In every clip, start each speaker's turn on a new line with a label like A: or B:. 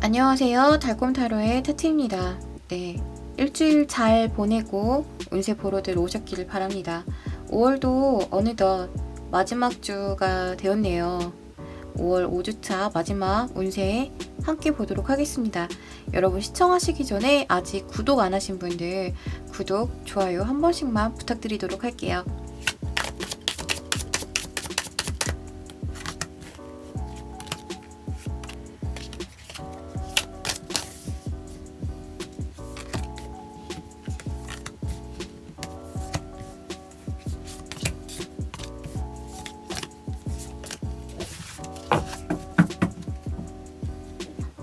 A: 안녕하세요. 달콤타로의 타티입니다. 네, 일주일 잘 보내고 운세 보러 들어오셨기를 바랍니다. 5월도 어느덧 마지막 주가 되었네요. 5월 5주차 마지막 운세 함께 보도록 하겠습니다. 여러분 시청하시기 전에 아직 구독 안 하신 분들 구독, 좋아요 한 번씩만 부탁드리도록 할게요.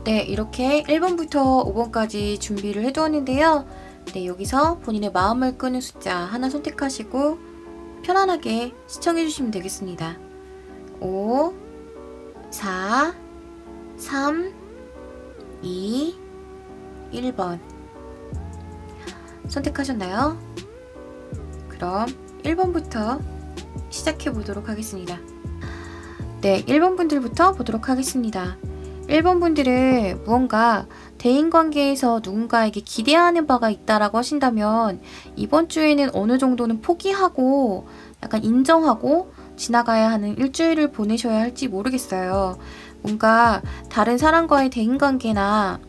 A: 네, 이렇게 1번부터 5번까지 준비를 해두었는데요. 네, 여기서 본인의 마음을 끄는 숫자 하나 선택하시고 편안하게 시청해주시면 되겠습니다. 5, 4, 3, 2, 1번 선택하셨나요? 그럼 1번부터 시작해 보도록 하겠습니다. 네, 1번 분들부터 보도록 하겠습니다. 1번 분들은 무언가 대인관계에서 누군가에게 기대하는 바가 있다라고 하신다면 이번 주에는 어느 정도는 포기하고 약간 인정하고 지나가야 하는 일주일을 보내셔야 할지 모르겠어요. 뭔가 다른 사람과의 대인관계나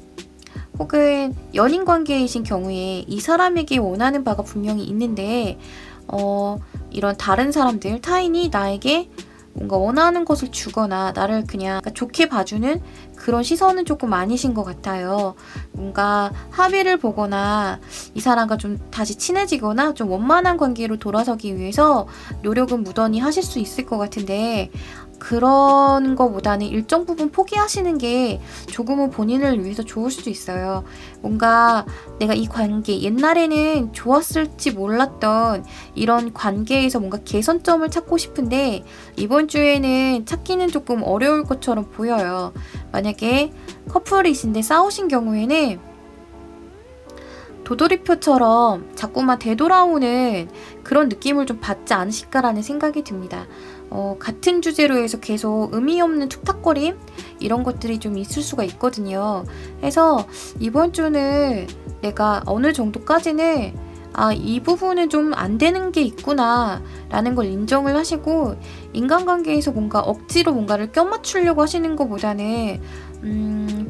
A: 혹은 연인관계이신 경우에 이 사람에게 원하는 바가 분명히 있는데 이런 다른 사람들, 타인이 나에게 뭔가 원하는 것을 주거나 나를 그냥 좋게 봐주는 그런 시선은 조금 아니신 것 같아요. 뭔가 합의를 보거나 이 사람과 좀 다시 친해지거나 좀 원만한 관계로 돌아서기 위해서 노력은 무던히 하실 수 있을 것 같은데 그런 거보다는 일정 부분 포기하시는 게 조금은 본인을 위해서 좋을 수도 있어요. 뭔가 내가 이 관계, 옛날에는 좋았을지 몰랐던 이런 관계에서 뭔가 개선점을 찾고 싶은데 이번 주에는 찾기는 조금 어려울 것처럼 보여요. 만약에 커플이신데 싸우신 경우에는 도돌이표처럼 자꾸만 되돌아오는 그런 느낌을 좀 받지 않으실까라는 생각이 듭니다. 같은 주제로 해서 계속 의미 없는 툭탁거림 이런 것들이 좀 있을 수가 있거든요. 그래서 이번 주는 내가 어느 정도까지는 이 부분은 좀 안 되는 게 있구나 라는 걸 인정을 하시고 인간관계에서 뭔가 억지로 뭔가를 껴맞추려고 하시는 것보다는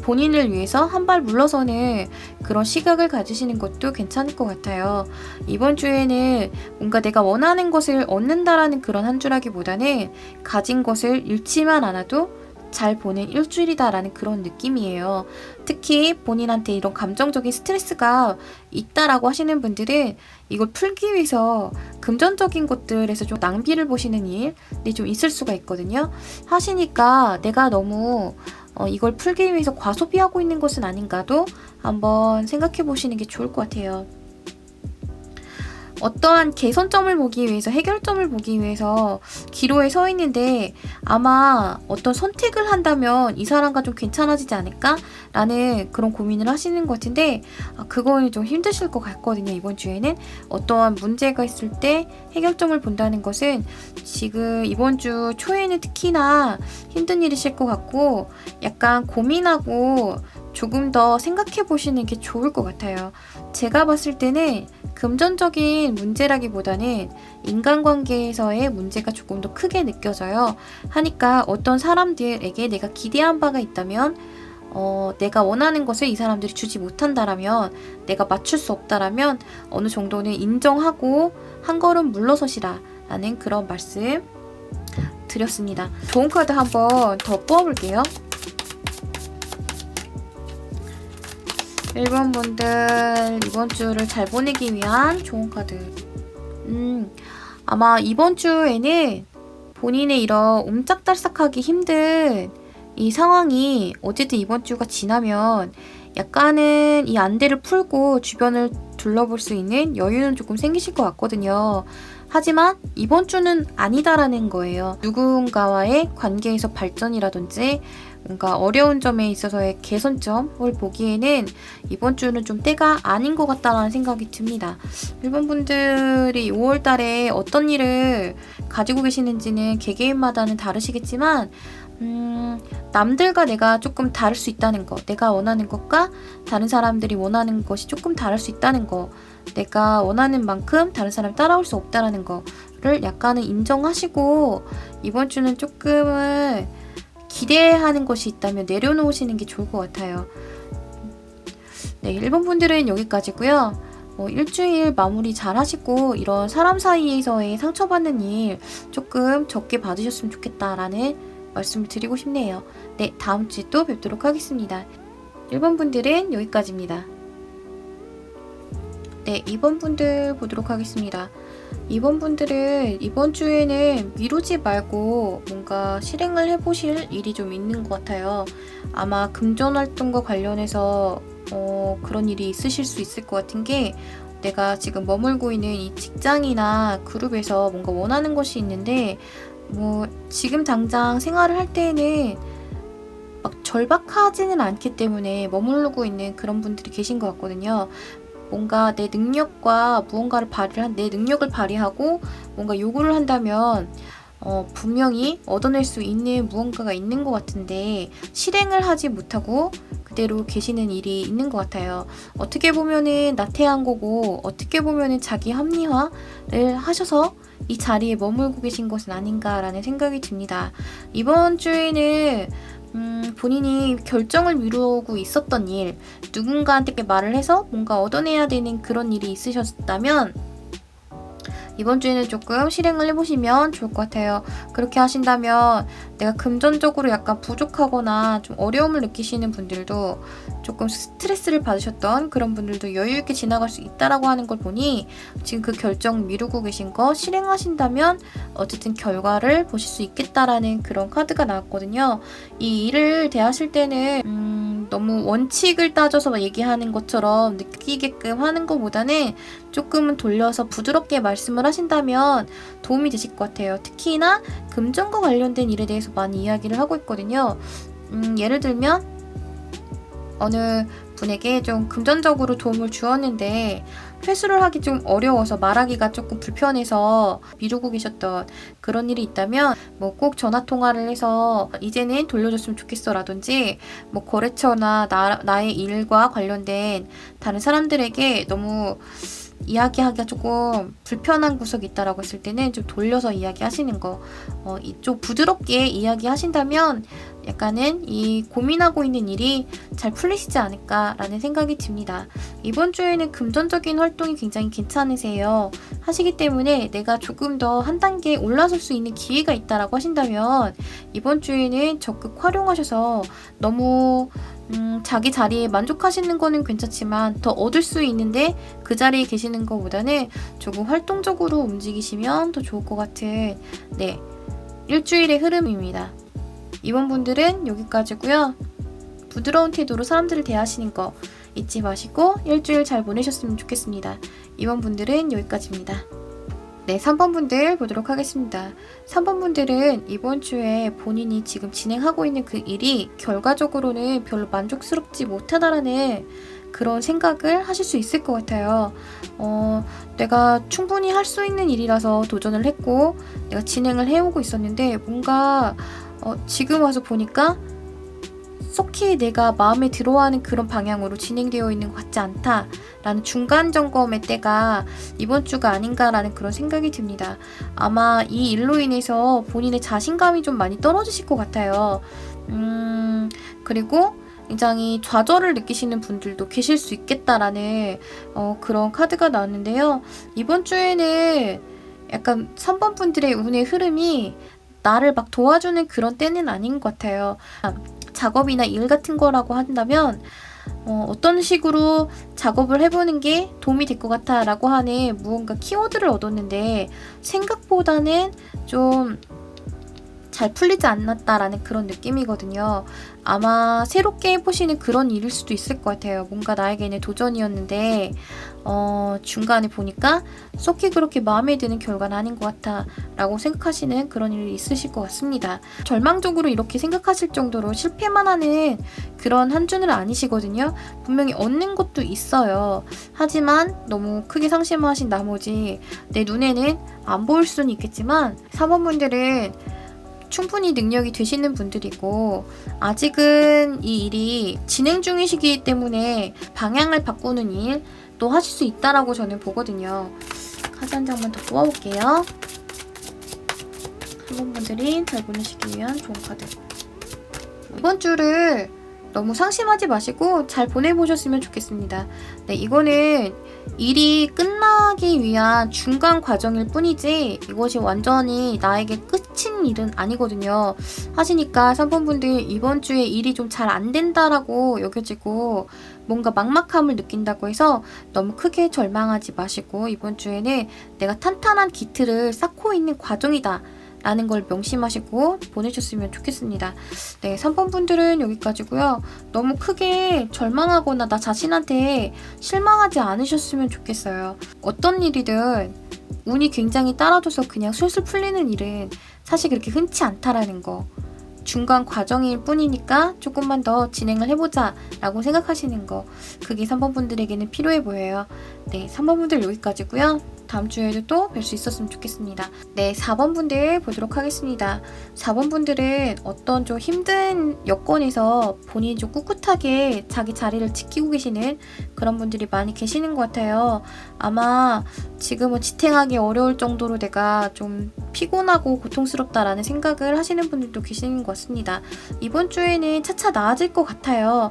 A: 본인을 위해서 한 발 물러서는 그런 시각을 가지시는 것도 괜찮을 것 같아요. 이번 주에는 뭔가 내가 원하는 것을 얻는다라는 그런 한 주라기보다는 가진 것을 잃지만 않아도 잘 보낸 일주일이다라는 그런 느낌이에요. 특히 본인한테 이런 감정적인 스트레스가 있다라고 하시는 분들은 이걸 풀기 위해서 금전적인 것들에서 좀 낭비를 보시는 일이 좀 있을 수가 있거든요. 하시니까 내가 너무 이걸 풀기 위해서 과소비하고 있는 것은 아닌가도 한번 생각해 보시는 게 좋을 것 같아요. 어떠한 개선점을 보기 위해서, 해결점을 보기 위해서 기로에 서 있는데 아마 어떤 선택을 한다면 이 사람과 좀 괜찮아지지 않을까? 라는 그런 고민을 하시는 것 같은데 그거는 좀 힘드실 것 같거든요. 이번 주에는 어떠한 문제가 있을 때 해결점을 본다는 것은 지금 이번 주 초에는 특히나 힘든 일이실 것 같고 약간 고민하고 조금 더 생각해 보시는 게 좋을 것 같아요. 제가 봤을 때는 금전적인 문제라기보다는 인간관계에서의 문제가 조금 더 크게 느껴져요. 하니까 어떤 사람들에게 내가 기대한 바가 있다면 내가 원하는 것을 이 사람들이 주지 못한다라면 내가 맞출 수 없다라면 어느 정도는 인정하고 한 걸음 물러서시라 라는 그런 말씀 드렸습니다. 좋은 카드 한번 더 뽑아볼게요. 1번 분들 이번 주를 잘 보내기 위한 좋은 카드. 아마 이번 주에는 본인의 이런 옴짝달싹하기 힘든 이 상황이 어쨌든 이번 주가 지나면 약간은 이 안대를 풀고 주변을 둘러볼 수 있는 여유는 조금 생기실 것 같거든요. 하지만 이번 주는 아니다라는 거예요. 누군가와의 관계에서 발전이라든지 뭔가 어려운 점에 있어서의 개선점을 보기에는 이번 주는 좀 때가 아닌 것 같다라는 생각이 듭니다. 일본 분들이 5월 달에 어떤 일을 가지고 계시는지는 개개인마다는 다르시겠지만 남들과 내가 조금 다를 수 있다는 거, 내가 원하는 것과 다른 사람들이 원하는 것이 조금 다를 수 있다는 거, 내가 원하는 만큼 다른 사람이 따라올 수 없다라는 거를 약간은 인정하시고 이번 주는 조금은 기대하는 것이 있다면 내려놓으시는 게 좋을 것 같아요. 네, 1번 분들은 여기까지고요. 일주일 마무리 잘 하시고 이런 사람 사이에서의 상처받는 일 조금 적게 받으셨으면 좋겠다라는 말씀을 드리고 싶네요. 네, 다음 주에 또 뵙도록 하겠습니다. 1번 분들은 여기까지입니다. 네, 2번 분들 보도록 하겠습니다. 2번 분들은 이번 주에는 미루지 말고 뭔가 실행을 해보실 일이 좀 있는 것 같아요. 아마 금전 활동과 관련해서 그런 일이 있으실 수 있을 것 같은 게, 내가 지금 머물고 있는 이 직장이나 그룹에서 뭔가 원하는 것이 있는데 지금 당장 생활을 할 때에는 막 절박하지는 않기 때문에 머무르고 있는 그런 분들이 계신 것 같거든요. 뭔가 내 능력과 무언가를 내 능력을 발휘하고 뭔가 요구를 한다면 분명히 얻어낼 수 있는 무언가가 있는 것 같은데 실행을 하지 못하고 그대로 계시는 일이 있는 것 같아요. 어떻게 보면은 나태한 거고, 어떻게 보면은 자기 합리화를 하셔서 이 자리에 머물고 계신 것은 아닌가라는 생각이 듭니다. 이번 주에는 본인이 결정을 미루고 있었던 일, 누군가한테 말을 해서 뭔가 얻어내야 되는 그런 일이 있으셨다면 이번 주에는 조금 실행을 해보시면 좋을 것 같아요. 그렇게 하신다면 내가 금전적으로 약간 부족하거나 좀 어려움을 느끼시는 분들도, 조금 스트레스를 받으셨던 그런 분들도 여유있게 지나갈 수 있다라고 하는 걸 보니 지금 그 결정 미루고 계신 거 실행하신다면 어쨌든 결과를 보실 수 있겠다라는 그런 카드가 나왔거든요. 이 일을 대하실 때는 너무 원칙을 따져서 얘기하는 것처럼 느끼게끔 하는 것보다는 조금은 돌려서 부드럽게 말씀을 하신다면 도움이 되실 것 같아요. 특히나 금전과 관련된 일에 대해서 많이 이야기를 하고 있거든요. 예를 들면 어느 분에게 좀 금전적으로 도움을 주었는데 회수를 하기 좀 어려워서 말하기가 조금 불편해서 미루고 계셨던 그런 일이 있다면 꼭 전화 통화를 해서 이제는 돌려줬으면 좋겠어 라든지 거래처나 나의 일과 관련된 다른 사람들에게 너무 이야기하기가 조금 불편한 구석이 있다라고 했을 때는 좀 돌려서 이야기하시는 거, 좀 부드럽게 이야기하신다면 약간은 이 고민하고 있는 일이 잘 풀리시지 않을까라는 생각이 듭니다. 이번 주에는 금전적인 활동이 굉장히 괜찮으세요. 하시기 때문에 내가 조금 더 한 단계 올라설 수 있는 기회가 있다라고 하신다면 이번 주에는 적극 활용하셔서 너무 자기 자리에 만족하시는 거는 괜찮지만 더 얻을 수 있는데 그 자리에 계시는 것보다는 조금 활동적으로 움직이시면 더 좋을 것 같은 일주일의 흐름입니다. 이번 분들은 여기까지고요. 부드러운 태도로 사람들을 대하시는 거 잊지 마시고 일주일 잘 보내셨으면 좋겠습니다. 이번 분들은 여기까지입니다. 네, 3번 분들 보도록 하겠습니다. 3번 분들은 이번 주에 본인이 지금 진행하고 있는 그 일이 결과적으로는 별로 만족스럽지 못하다라는 그런 생각을 하실 수 있을 것 같아요. 내가 충분히 할 수 있는 일이라서 도전을 했고 내가 진행을 해오고 있었는데 뭔가 지금 와서 보니까 속히 내가 마음에 들어하는 그런 방향으로 진행되어 있는 것 같지 않다라는 중간 점검의 때가 이번 주가 아닌가라는 그런 생각이 듭니다. 아마 이 일로 인해서 본인의 자신감이 좀 많이 떨어지실 것 같아요. 그리고 굉장히 좌절을 느끼시는 분들도 계실 수 있겠다라는 그런 카드가 나왔는데요. 이번 주에는 약간 3번 분들의 운의 흐름이 나를 막 도와주는 그런 때는 아닌 것 같아요. 작업이나 일 같은 거라고 한다면 어떤 식으로 작업을 해보는 게 도움이 될 것 같아 라고 하는 무언가 키워드를 얻었는데 생각보다는 좀 잘 풀리지 않았다라는 그런 느낌이거든요. 아마 새롭게 해보시는 그런 일일 수도 있을 것 같아요. 뭔가 나에게는 도전이었는데 중간에 보니까 쏙히 그렇게 마음에 드는 결과는 아닌 것 같아 라고 생각하시는 그런 일이 있으실 것 같습니다. 절망적으로 이렇게 생각하실 정도로 실패만 하는 그런 한 주는 아니시거든요. 분명히 얻는 것도 있어요. 하지만 너무 크게 상심하신 나머지 내 눈에는 안 보일 수는 있겠지만 3번분들은 충분히 능력이 되시는 분들이고 아직은 이 일이 진행 중이시기 때문에 방향을 바꾸는 일도 하실 수 있다라고 저는 보거든요. 카드 한 장만 더 뽑아볼게요. 3번 분들이 잘 보내시기 위한 좋은 카드. 이번 주를 너무 상심하지 마시고 잘 보내보셨으면 좋겠습니다. 네, 이거는 일이 끝나기 위한 중간 과정일 뿐이지 이것이 완전히 나에게 끝인 일은 아니거든요. 하시니까 3번 분들 이번 주에 일이 좀 잘 안 된다라고 여겨지고 뭔가 막막함을 느낀다고 해서 너무 크게 절망하지 마시고 이번 주에는 내가 탄탄한 기틀을 쌓고 있는 과정이다 라는 걸 명심하시고 보내셨으면 좋겠습니다. 네, 3번 분들은 여기까지고요. 너무 크게 절망하거나 나 자신한테 실망하지 않으셨으면 좋겠어요. 어떤 일이든 운이 굉장히 따라줘서 그냥 술술 풀리는 일은 사실 그렇게 흔치 않다라는 거. 중간 과정일 뿐이니까 조금만 더 진행을 해보자 라고 생각하시는 거. 그게 3번 분들에게는 필요해 보여요. 네, 3번 분들 여기까지고요. 다음 주에도 또 뵐 수 있었으면 좋겠습니다. 네, 4번 분들 보도록 하겠습니다. 4번 분들은 어떤 좀 힘든 여건에서 본인이 좀 꿋꿋하게 자기 자리를 지키고 계시는 그런 분들이 많이 계시는 것 같아요. 아마 지금은 지탱하기 어려울 정도로 내가 좀 피곤하고 고통스럽다라는 생각을 하시는 분들도 계시는 것 같습니다. 이번 주에는 차차 나아질 것 같아요.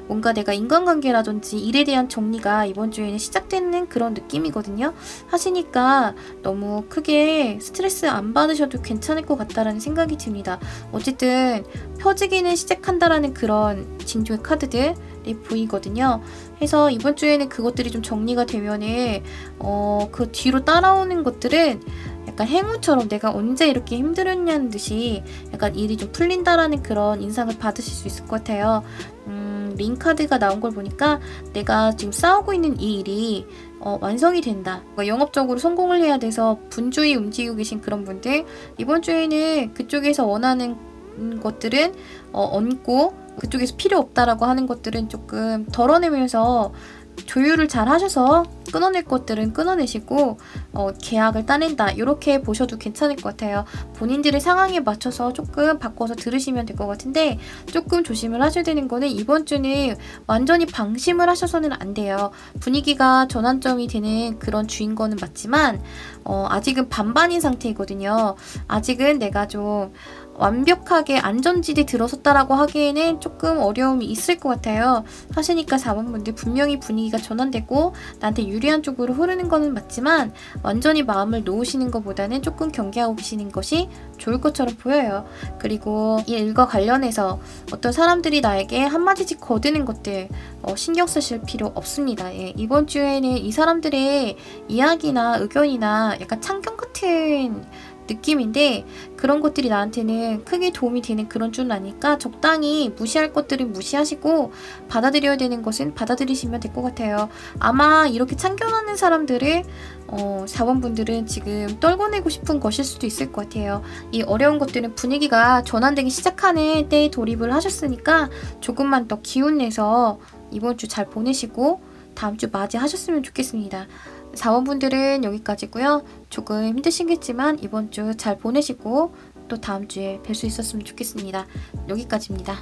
A: 뭔가 내가 인간관계라든지 일에 대한 정리가 이번 주에는 시작되는 그런 느낌이거든요. 하시니까 너무 크게 스트레스 안 받으셔도 괜찮을 것 같다라는 생각이 듭니다. 어쨌든 펴지기는 시작한다라는 그런 징조의 카드들이 보이거든요. 해서 이번 주에는 그것들이 좀 정리가 되면은 그 뒤로 따라오는 것들은 약간 행운처럼 내가 언제 이렇게 힘들었냐는 듯이 약간 일이 좀 풀린다라는 그런 인상을 받으실 수 있을 것 같아요. 링 카드가 나온 걸 보니까 내가 지금 싸우고 있는 이 일이 완성이 된다. 영업적으로 성공을 해야 돼서 분주히 움직이고 계신 그런 분들 이번 주에는 그쪽에서 원하는 것들은 얹고 그쪽에서 필요 없다라고 하는 것들은 조금 덜어내면서 조율을 잘 하셔서 끊어낼 것들은 끊어내시고 계약을 따낸다 이렇게 보셔도 괜찮을 것 같아요. 본인들의 상황에 맞춰서 조금 바꿔서 들으시면 될 것 같은데 조금 조심을 하셔야 되는 거는 이번 주는 완전히 방심을 하셔서는 안 돼요. 분위기가 전환점이 되는 그런 주인 거는 맞지만 아직은 반반인 상태이거든요. 아직은 내가 좀 완벽하게 안전지대 들어섰다라고 하기에는 조금 어려움이 있을 것 같아요. 하시니까 4번 분들 분명히 분위기가 전환되고 나한테 유리한 쪽으로 흐르는 거는 맞지만 완전히 마음을 놓으시는 것보다는 조금 경계하고 계시는 것이 좋을 것처럼 보여요. 그리고 이 일과 관련해서 어떤 사람들이 나에게 한마디씩 거드는 것들 신경 쓰실 필요 없습니다. 예, 이번 주에는 이 사람들의 이야기나 의견이나 약간 참견 같은 느낌인데 그런 것들이 나한테는 크게 도움이 되는 그런 줄은 아니까 적당히 무시할 것들은 무시하시고 받아들여야 되는 것은 받아들이시면 될 것 같아요. 아마 이렇게 참견하는 사람들을 4번 분들은 지금 떨궈내고 싶은 것일 수도 있을 것 같아요. 이 어려운 것들은 분위기가 전환되기 시작하는 때에 돌입을 하셨으니까 조금만 더 기운 내서 이번 주 잘 보내시고 다음 주 맞이하셨으면 좋겠습니다. 4번 분들은 여기까지고요. 조금 힘드시겠지만 이번 주 잘 보내시고 또 다음 주에 뵐 수 있었으면 좋겠습니다. 여기까지입니다.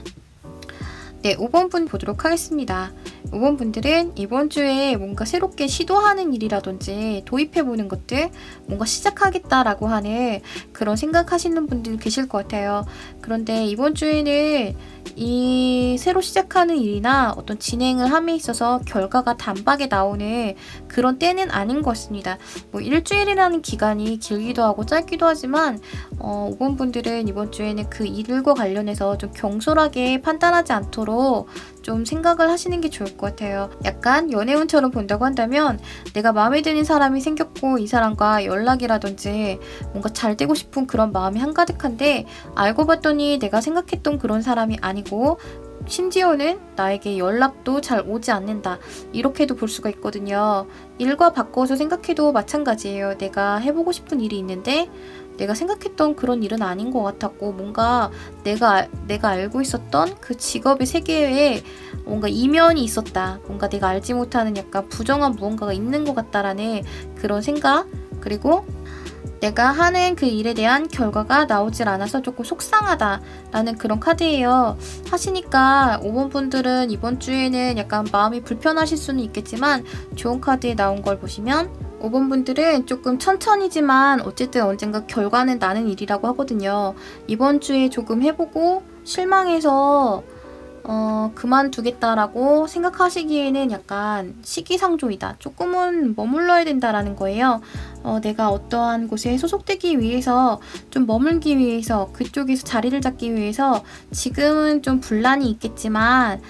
A: 네, 5번 분 보도록 하겠습니다. 5번 분들은 이번 주에 뭔가 새롭게 시도하는 일이라든지 도입해보는 것들, 뭔가 시작하겠다라고 하는 그런 생각하시는 분들 계실 것 같아요. 그런데 이번 주에는 이 새로 시작하는 일이나 어떤 진행을 함에 있어서 결과가 단박에 나오는 그런 때는 아닌 것 같습니다. 뭐 일주일이라는 기간이 길기도 하고 짧기도 하지만 5번 분들은 이번 주에는 그 일과 관련해서 좀 경솔하게 판단하지 않도록 좀 생각을 하시는 게 좋을 것 같아요. 약간 연애운처럼 본다고 한다면 내가 마음에 드는 사람이 생겼고 이 사람과 연락이라든지 뭔가 잘 되고 싶은 그런 마음이 한가득한데 알고 봤더니 내가 생각했던 그런 사람이 아니고 심지어는 나에게 연락도 잘 오지 않는다. 이렇게도 볼 수가 있거든요. 일과 바꿔서 생각해도 마찬가지예요. 내가 해보고 싶은 일이 있는데 내가 생각했던 그런 일은 아닌 것 같았고 뭔가 내가 알고 있었던 그 직업의 세계에 뭔가 이면이 있었다. 뭔가 내가 알지 못하는 약간 부정한 무언가가 있는 것 같다라는 그런 생각. 그리고 내가 하는 그 일에 대한 결과가 나오질 않아서 조금 속상하다라는 그런 카드예요. 하시니까 5번 분들은 이번 주에는 약간 마음이 불편하실 수는 있겠지만 좋은 카드에 나온 걸 보시면 5번 분들은 조금 천천히지만 어쨌든 언젠가 결과는 나는 일이라고 하거든요. 이번 주에 조금 해보고 실망해서 그만두겠다라고 생각하시기에는 약간 시기상조이다. 조금은 머물러야 된다라는 거예요. 내가 어떠한 곳에 소속되기 위해서 좀 머물기 위해서 그쪽에서 자리를 잡기 위해서 지금은 좀 분란이 있겠지만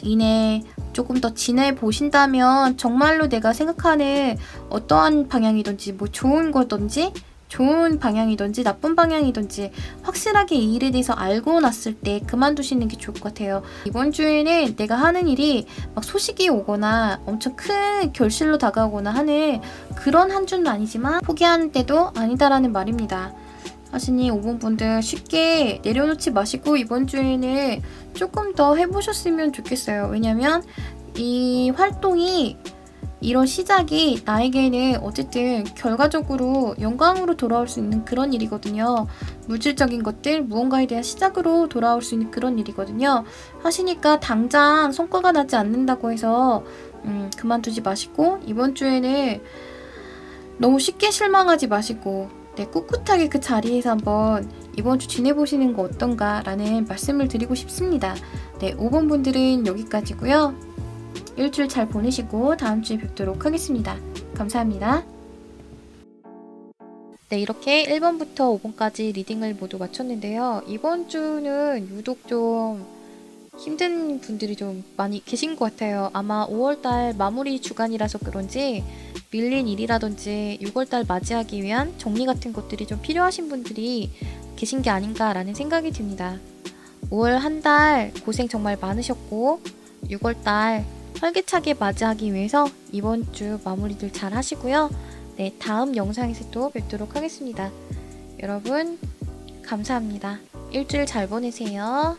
A: 이내 조금 더 지내보신다면 정말로 내가 생각하는 어떠한 방향이든지 뭐 좋은 거든지 좋은 방향이든지 나쁜 방향이든지 확실하게 이 일에 대해서 알고 났을 때 그만두시는 게 좋을 것 같아요. 이번 주에는 내가 하는 일이 막 소식이 오거나 엄청 큰 결실로 다가오거나 하는 그런 한 주는 아니지만 포기하는 때도 아니다라는 말입니다. 하시니 5번 분들 쉽게 내려놓지 마시고 이번 주에는 조금 더 해보셨으면 좋겠어요. 왜냐면 이 활동이 이런 시작이 나에게는 어쨌든 결과적으로 영광으로 돌아올 수 있는 그런 일이거든요. 물질적인 것들, 무언가에 대한 시작으로 돌아올 수 있는 그런 일이거든요. 하시니까 당장 성과가 나지 않는다고 해서 그만두지 마시고 이번 주에는 너무 쉽게 실망하지 마시고 꿋꿋하게 그 자리에서 한번 이번 주 지내보시는 거 어떤가 라는 말씀을 드리고 싶습니다. 5번 분들은 여기까지고요. 일주일 잘 보내시고 다음 주에 뵙도록 하겠습니다. 감사합니다. 네, 이렇게 1번부터 5번까지 리딩을 모두 마쳤는데요. 이번 주는 유독 좀 힘든 분들이 좀 많이 계신 것 같아요. 아마 5월달 마무리 주간이라서 그런지 밀린 일이라든지 6월달 맞이하기 위한 정리 같은 것들이 좀 필요하신 분들이 계신 게 아닌가라는 생각이 듭니다. 5월 한 달 고생 정말 많으셨고 6월달 활기차게 맞이하기 위해서 이번 주 마무리들 잘 하시고요. 네, 다음 영상에서 또 뵙도록 하겠습니다. 여러분 감사합니다. 일주일 잘 보내세요.